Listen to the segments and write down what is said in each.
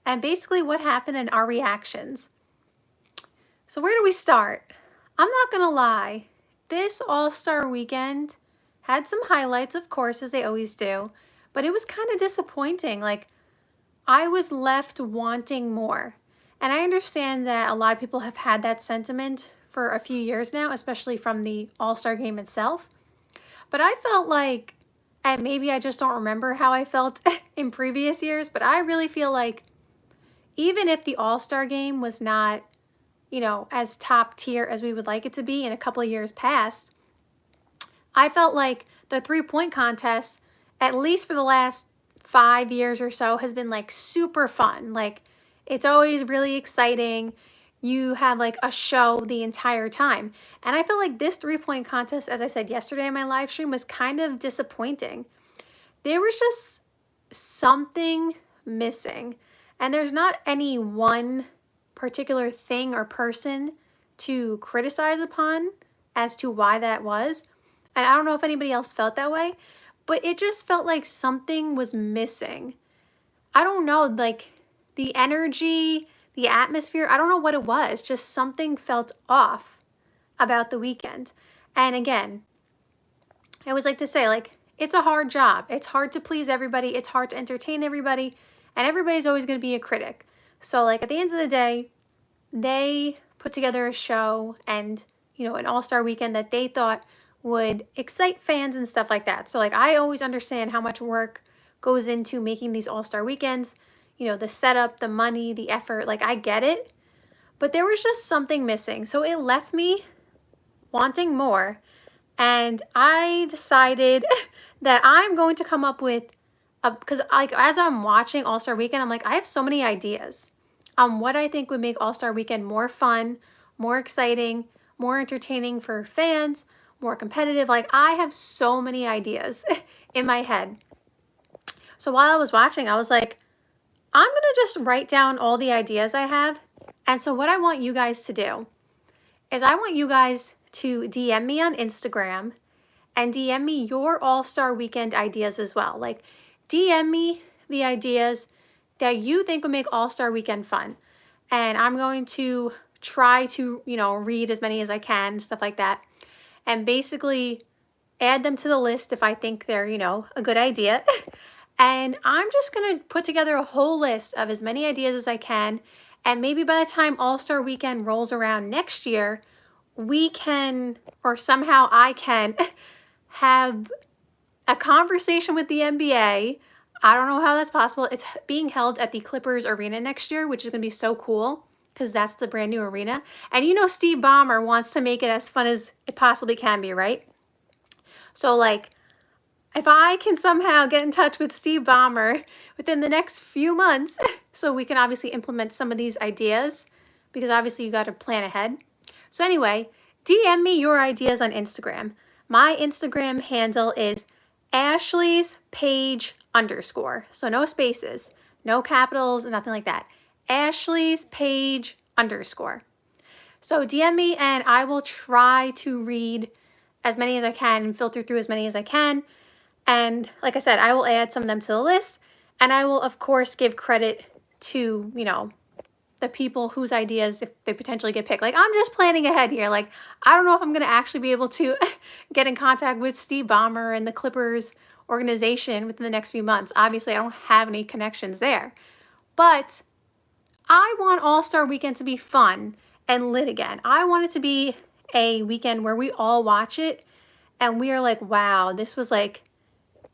and basically what happened and our reactions. So where do we start? I'm not gonna lie, this All-Star weekend had some highlights, of course, as they always do, but it was kind of disappointing. Like, I was left wanting more. And I understand that a lot of people have had that sentiment for a few years now, especially from the All-Star game itself. But I felt like, and maybe I just don't remember how I felt in previous years, but I really feel like even if the All-Star game was not, as top tier as we would like it to be in a couple of years past, I felt like the three-point contest, at least for the last 5 years or so, has been like super fun. Like, it's always really exciting. You have like a show the entire time. And I feel like this three-point contest, as I said yesterday in my live stream, was kind of disappointing. There was just something missing. And there's not any one particular thing or person to criticize upon as to why that was. And I don't know if anybody else felt that way, but it just felt like something was missing. I don't know, like the energy, the atmosphere, I don't know what it was. Just something felt off about the weekend. And again, I always like to say, like, it's a hard job. It's hard to please everybody. It's hard to entertain everybody. And everybody's always going to be a critic. So, like, at the end of the day, they put together a show and, an all-star weekend that they thought would excite fans and stuff like that. So, like, I always understand how much work goes into making these all-star weekends. The setup, the money, the effort. Like, I get it. But there was just something missing. So it left me wanting more. And I decided that I'm going to come up with, because like as I'm watching All-Star Weekend, I'm like, I have so many ideas on what I think would make All-Star Weekend more fun, more exciting, more entertaining for fans, more competitive. Like, I have so many ideas in my head. So while I was watching, I was like, I'm going to just write down all the ideas I have. And so what I want you guys to do is I want you guys to DM me on Instagram and DM me your All-Star Weekend ideas as well. Like, DM me the ideas that you think would make All-Star Weekend fun. And I'm going to try to, read as many as I can, stuff like that. And basically add them to the list if I think they're, a good idea. And I'm just going to put together a whole list of as many ideas as I can. And maybe by the time All-Star Weekend rolls around next year, we can, or somehow I can, have a conversation with the NBA. I don't know how that's possible. It's being held at the Clippers Arena next year, which is going to be so cool because that's the brand new arena. And Steve Ballmer wants to make it as fun as it possibly can be, right? So, like, if I can somehow get in touch with Steve Ballmer within the next few months, so we can obviously implement some of these ideas, because obviously you got to plan ahead. So anyway, DM me your ideas on Instagram. My Instagram handle is ashleysPage_. So no spaces, no capitals, nothing like that. ashleysPage_. So DM me and I will try to read as many as I can and filter through as many as I can. And like I said, I will add some of them to the list. And I will, of course, give credit to, the people whose ideas, if they potentially get picked. Like, I'm just planning ahead here. Like, I don't know if I'm going to actually be able to get in contact with Steve Ballmer and the Clippers organization within the next few months. Obviously, I don't have any connections there. But I want All-Star Weekend to be fun and lit again. I want it to be a weekend where we all watch it and we are like, wow, this was like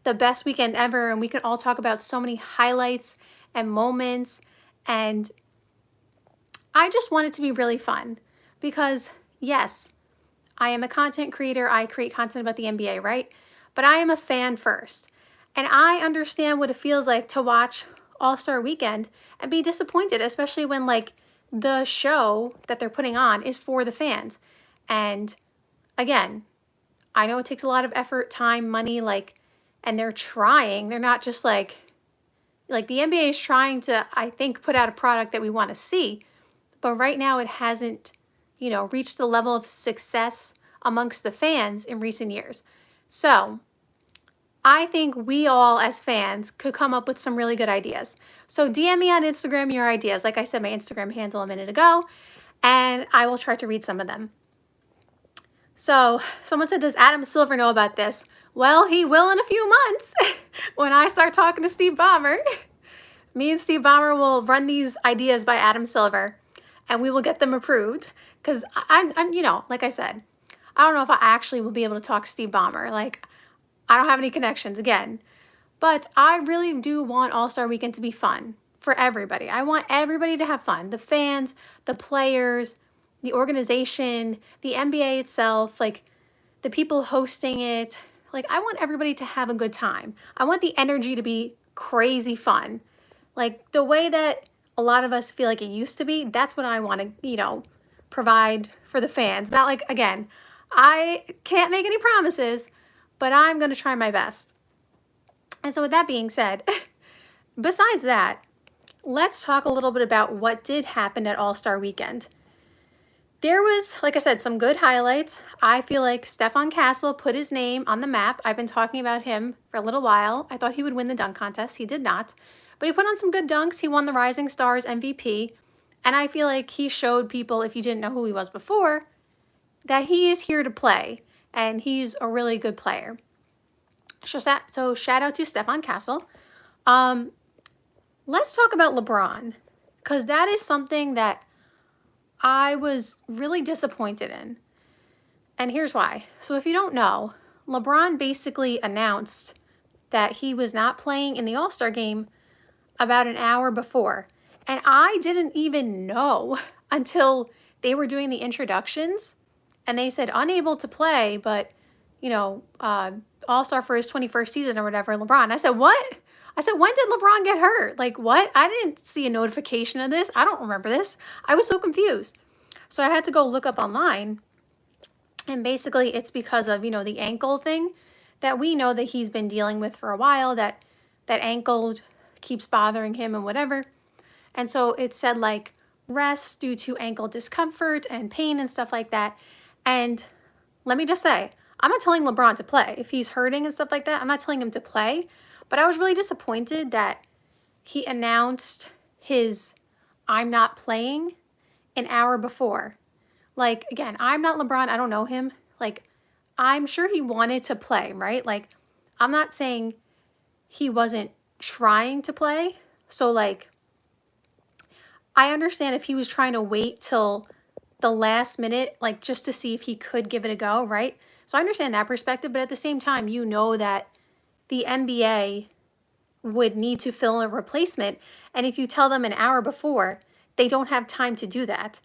the best weekend ever. And we could all talk about so many highlights and moments. And I just want it to be really fun because, yes, I am a content creator. I create content about the NBA, right? But I am a fan first. And I understand what it feels like to watch All-Star Weekend and be disappointed, especially when, like, the show that they're putting on is for the fans. And again, I know it takes a lot of effort, time, money, like, and they're trying. They're not just like the NBA is trying to, I think, put out a product that we want to see. But right now it hasn't, reached the level of success amongst the fans in recent years. So I think we all as fans could come up with some really good ideas. So DM me on Instagram your ideas. Like I said, my Instagram handle a minute ago, and I will try to read some of them. So someone said, does Adam Silver know about this? Well, he will in a few months when I start talking to Steve Ballmer. Me and Steve Ballmer will run these ideas by Adam Silver and we will get them approved. Because I'm, you know, like I said, I don't know if I actually will be able to talk Steve Ballmer. Like, I don't have any connections again. But I really do want All-Star Weekend to be fun for everybody. I want everybody to have fun. The fans, the players, the organization, the NBA itself, like the people hosting it. Like, I want everybody to have a good time. I want the energy to be crazy fun. Like the way that a lot of us feel like it used to be, that's what I want to, you know, provide for the fans. Not like, again, I can't make any promises, but I'm going to try my best. And so with that being said, besides that, let's talk a little bit about what did happen at All-Star Weekend. There was, like I said, some good highlights. I feel like Stephon Castle put his name on the map. I've been talking about him for a little while. I thought he would win the dunk contest. He did not. But he put on some good dunks. He won the Rising Stars MVP. And I feel like he showed people, if you didn't know who he was before, that he is here to play. And he's a really good player. So shout out to Stephon Castle. Let's talk about LeBron. Because that is something that I was really disappointed in. And here's why. So if you don't know, LeBron basically announced that he was not playing in the All-Star game about an hour before. And I didn't even know until they were doing the introductions. And they said unable to play, but, you know, All-Star for his 21st season or whatever, LeBron. I said, what? I said, when did LeBron get hurt? Like, what? I didn't see a notification of this. I don't remember this. I was so confused. So I had to go look up online. And basically, it's because of, you know, the ankle thing that we know that he's been dealing with for a while, that ankle keeps bothering him and whatever. And so it said, like, rest due to ankle discomfort and pain and stuff like that. And let me just say, I'm not telling LeBron to play. If he's hurting and stuff like that, I'm not telling him to play. But I was really disappointed that he announced his I'm not playing an hour before. Like, again, I'm not LeBron. I don't know him. Like, I'm sure he wanted to play, right? Like, I'm not saying he wasn't trying to play. So, like, I understand if he was trying to wait till the last minute, like, just to see if he could give it a go, right? So I understand that perspective. But at the same time, you know that the NBA would need to fill a replacement. And if you tell them an hour before, they don't have time to do that.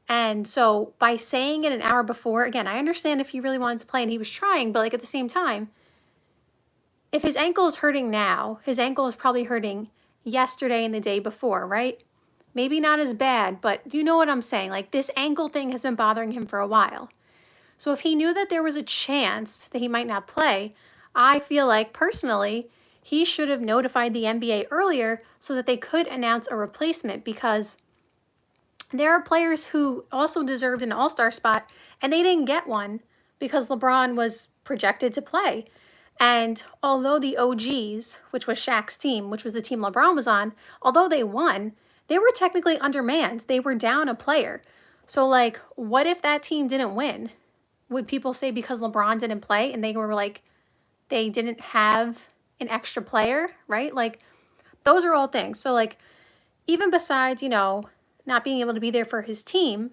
And so by saying it an hour before, again, I understand if he really wanted to play and he was trying, but like at the same time, if his ankle is hurting now, his ankle is probably hurting yesterday and the day before, right? Maybe not as bad, but you know what I'm saying? Like this ankle thing has been bothering him for a while. So if he knew that there was a chance that he might not play, I feel like personally, he should have notified the NBA earlier so that they could announce a replacement, because there are players who also deserved an all-star spot and they didn't get one because LeBron was projected to play. And although the OGs, which was Shaq's team, which was the team LeBron was on, although they won, they were technically undermanned. They were down a player. So like, what if that team didn't win? Would people say because LeBron didn't play and they were like, they didn't have an extra player, right? Like, those are all things. So like, even besides, you know, not being able to be there for his team,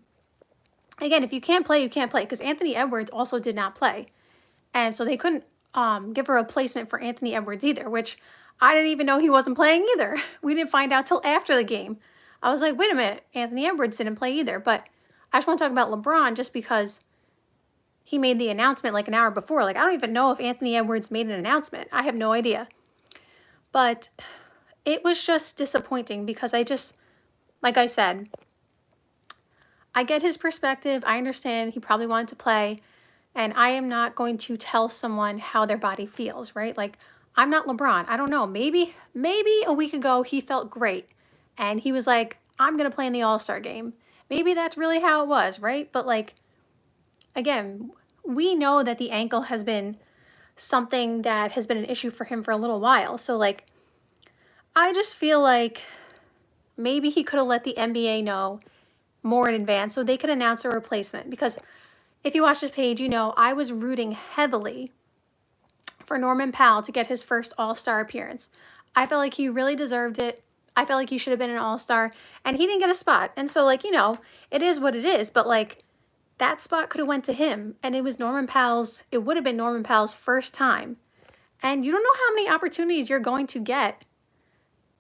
again, if you can't play, you can't play, because Anthony Edwards also did not play. And so they couldn't give a replacement for Anthony Edwards either, which I didn't even know he wasn't playing either. We didn't find out till after the game. I was like, wait a minute, Anthony Edwards didn't play either. But I just want to talk about LeBron just because he made the announcement like an hour before. Like, I don't even know if Anthony Edwards made an announcement. I have no idea. But it was just disappointing because I just, like I said, I get his perspective. I understand he probably wanted to play. And I am not going to tell someone how their body feels, right? Like, I'm not LeBron. I don't know. Maybe a week ago he felt great. And he was like, I'm going to play in the All-Star game. Maybe that's really how it was, right? But like, again, we know that the ankle has been something that has been an issue for him for a little while. So like, I just feel like maybe he could have let the NBA know more in advance so they could announce a replacement. Because if you watch this page, you know I was rooting heavily for Norman Powell to get his first All-Star appearance. I felt like he really deserved it. I felt like he should have been an All-Star, and he didn't get a spot. And so, like, you know, it is what it is. But, like, that spot could have went to him, and it was Norman Powell's, it would have been Norman Powell's first time. And you don't know how many opportunities you're going to get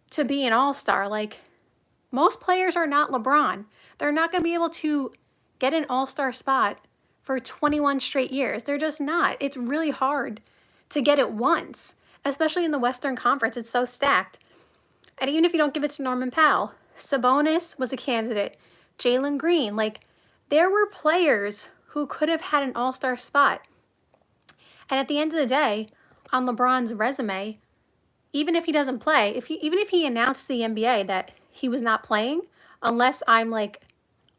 to be an All-Star. Like, most players are not LeBron. They're not going to be able to get an All-Star spot for 21 straight years. They're just not. It's really hard to get it once, especially in the Western Conference. It's so stacked. And even if you don't give it to Norman Powell, Sabonis was a candidate. Jalen Green, like, there were players who could have had an All-Star spot. And at the end of the day, on LeBron's resume, even if he doesn't play, even if he announced to the NBA that he was not playing, unless I'm like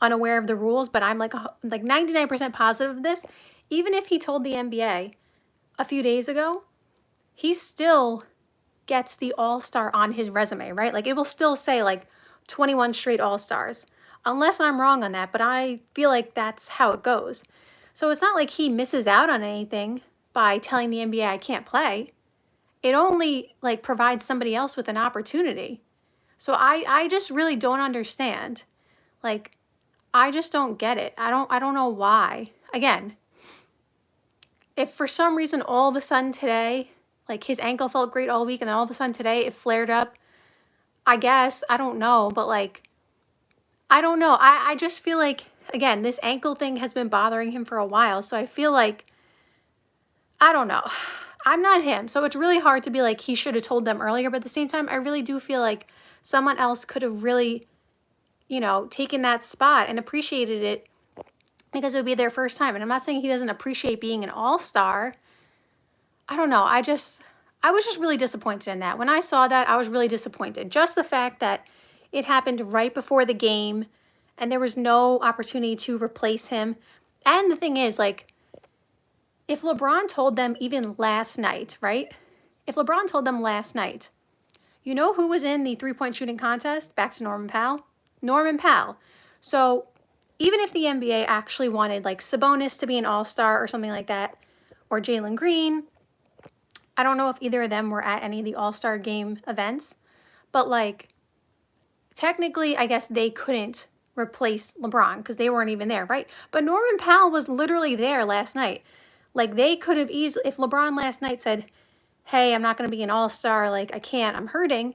unaware of the rules, but I'm like 99% positive of this, even if he told the NBA a few days ago, he still gets the All-Star on his resume, right? Like, it will still say like 21 straight All-Stars, unless I'm wrong on that, but I feel like that's how it goes. So it's not like he misses out on anything by telling the NBA I can't play. It only like provides somebody else with an opportunity. So I just really don't understand. Like, I just don't get it. I don't know why. Again, if for some reason all of a sudden today, like his ankle felt great all week and then all of a sudden today it flared up, I guess, I don't know, but like, I don't know. I just feel like, again, this ankle thing has been bothering him for a while. So I feel like, I don't know. I'm not him. So it's really hard to be like, he should have told them earlier. But at the same time, I really do feel like someone else could have really, you know, taken that spot and appreciated it because it would be their first time. And I'm not saying he doesn't appreciate being an all-star. I don't know. I was just really disappointed in that. When I saw that, I was really disappointed. Just the fact that it happened right before the game and there was no opportunity to replace him. And the thing is, like, if LeBron told them even last night, right? If LeBron told them last night, you know who was in the three-point shooting contest? Back to Norman Powell. Norman Powell. So even if the NBA actually wanted like Sabonis to be an all-star or something like that, or Jalen Green, I don't know if either of them were at any of the all-star game events, but like technically I guess they couldn't replace LeBron because they weren't even there, right? But Norman Powell was literally there last night. Like, they could have easily, if LeBron last night said, hey, I'm not going to be an all-star, like, I can't, I'm hurting.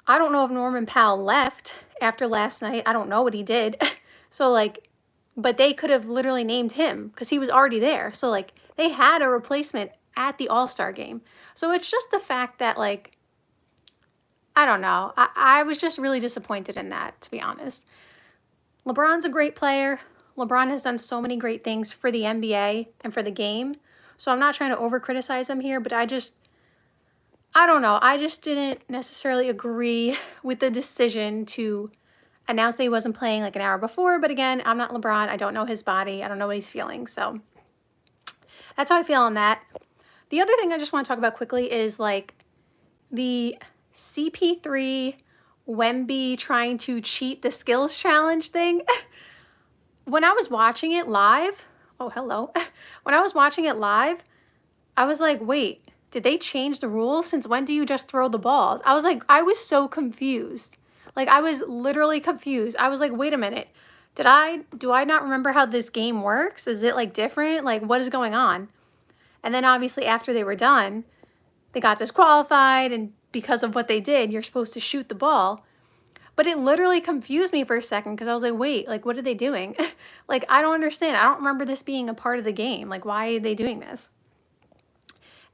I don't know if Norman Powell left after last night. I don't know what he did. So, like, but they could have literally named him because he was already there. So, like, they had a replacement at the All-Star game. So it's just the fact that, like, I don't know. I was just really disappointed in that, to be honest. LeBron's a great player. LeBron has done so many great things for the NBA and for the game. So I'm not trying to over-criticize him here, but I don't know. I just didn't necessarily agree with the decision to announce that he wasn't playing like an hour before. But again, I'm not LeBron. I don't know his body. I don't know what he's feeling. So that's how I feel on that. The other thing I just want to talk about quickly is like the CP3 Wemby trying to cheat the skills challenge thing. When I was watching it live, oh, hello. When I was watching it live, I was like, wait, did they change the rules? Since when do you just throw the balls? I was like, I was so confused. Like, I was literally confused. I was like, wait a minute. Do I not remember how this game works? Is it like different? Like, what is going on? And then obviously after they were done, they got disqualified, and because of what they did, you're supposed to shoot the ball. But it literally confused me for a second because I was like, wait, like, what are they doing? Like, I don't understand. I don't remember this being a part of the game. Like, why are they doing this?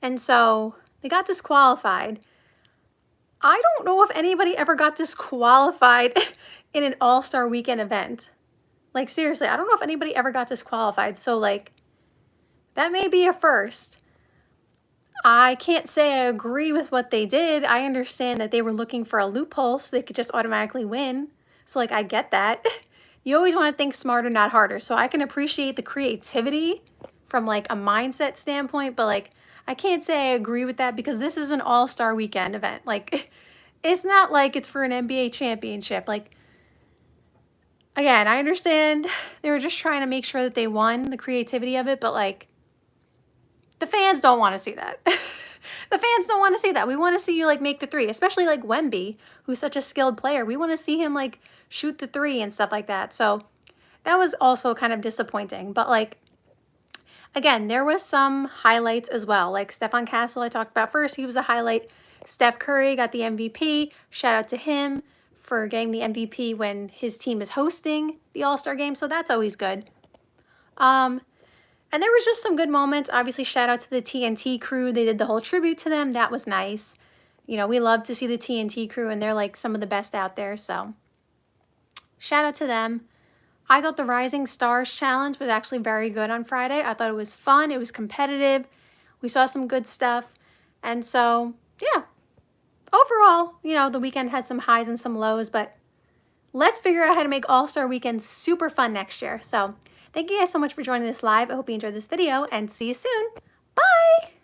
And so they got disqualified. I don't know if anybody ever got disqualified in an All-Star Weekend event. Like, seriously, I don't know if anybody ever got disqualified. So, like, that may be a first. I can't say I agree with what they did. I understand that they were looking for a loophole so they could just automatically win. So, like, I get that. You always want to think smarter, not harder. So I can appreciate the creativity from, like, a mindset standpoint. But, like, I can't say I agree with that because this is an all-star weekend event. Like, it's not like it's for an NBA championship. Like, again, I understand they were just trying to make sure that they won, the creativity of it, but like, the fans don't want to see that. The fans don't want to see that. We want to see you like make the three, especially like Wemby, who's such a skilled player. We want to see him like shoot the three and stuff like that. So that was also kind of disappointing. But like, again, there was some highlights as well. Like Stephon Castle, I talked about first. He was a highlight. Steph Curry got the MVP. Shout out to him for getting the MVP when his team is hosting the All-Star game. So that's always good. And there was just some good moments. Obviously, shout out to the TNT crew. They did the whole tribute to them. That was nice. You know, we love to see the TNT crew, and they're like some of the best out there. So shout out to them. I thought the Rising Stars Challenge was actually very good on Friday. I thought it was fun. It was competitive. We saw some good stuff. And so, yeah. Overall, you know, the weekend had some highs and some lows, but let's figure out how to make All-Star Weekend super fun next year. So thank you guys so much for joining this live. I hope you enjoyed this video and see you soon. Bye!